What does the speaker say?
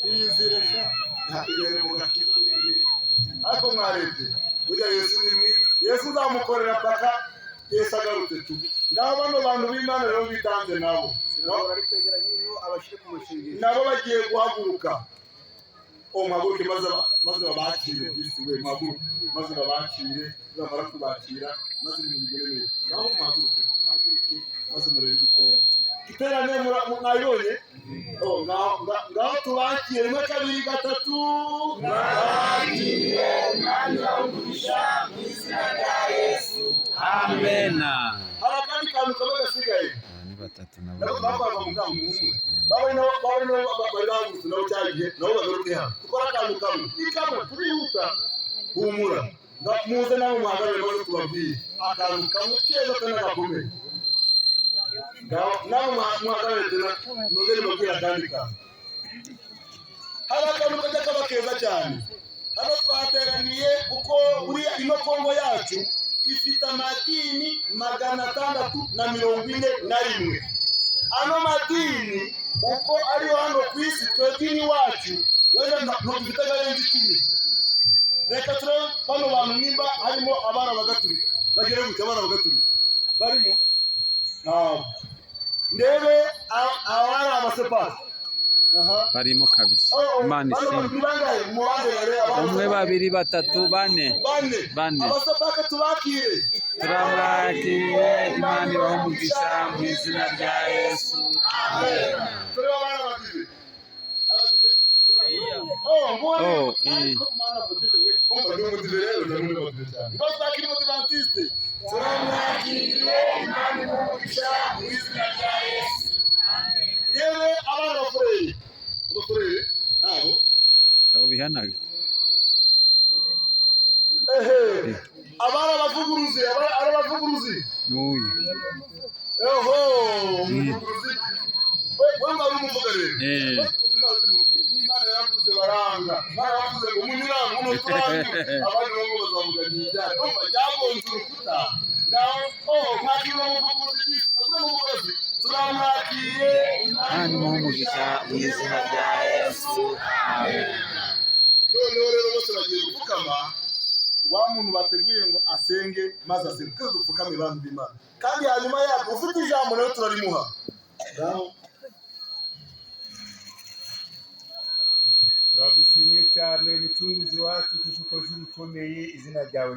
iyizire sha ibere mu gakiza ariko mwarebye burya Yesu ni mwiza. Yesu uzamukorera paka Yesu agarutse tu ngaho bano bantu b'Imana rero bitanze nabo bari kwegera hino abashire ku mushinga nabo bagiye guhaguruka mpaguruke maze babakire bisi we mpaguruke maze babakire bamara kubakira maze mubigerere ngaho mpaguruke maze murebe iterane mwayibonye ngaho tubakire rimwe kabiri gatatu mwakire mwanya w'umugisha mu izina rya Yesu amena. Hari akandi kantu kamwe gasigaye ni batatu nabo babaga mu ndango umwe bari bahagurutse nabo cyagiye nabo bagaruke hano dukora akantu kamwe ni kamwe turihuta humura muze nabo muhagarare maze tubabwire akantu kamwe keza kandi gakomeye nabo muhagarare tena nongere mbabwire akandi kantu. Hari akantu kajya kaba keza cyane hano twateraniye kuko buriya ino Kongo yacu ifite amadini 641. Ano madini uko ariyo hano ku isi twedini wacu wenda ntufite garenze 10. Reka turebe bano bantu nimba harimo abana bagatulika bagere gute abana bagatulika barimo ndebe abana abasepasi barimo kabisa. Imana ishimwe. Umwe babiri batatu bane abasepaka tubakire turabakiriye. Imana ibahe umugisha mu izina rya Yesu amen. Bihanaga abana bavuguruzi n'uyu we ngari umuvuga rero n'Imana yavuze baranga baravuze ngo munyurane uno turangi abandi bamwe bazavuga n'ijya numva ryagonze urukuta ngaho mwakira umuvuguruzi umuvuguruzi turamwakiye Imana imuhe umugisha mu izina rya Yesu amen. noneho rero bose bagiye gupfukama wa muntu bateguye ngo asenge maze asenge twese dupfukame bantu b'Imana kandi hanyuma yako ufite ijambo rero turarimuha. Turagushimye cyane mucunguzi wacu kuko ukoze ibikomeye izina ryawe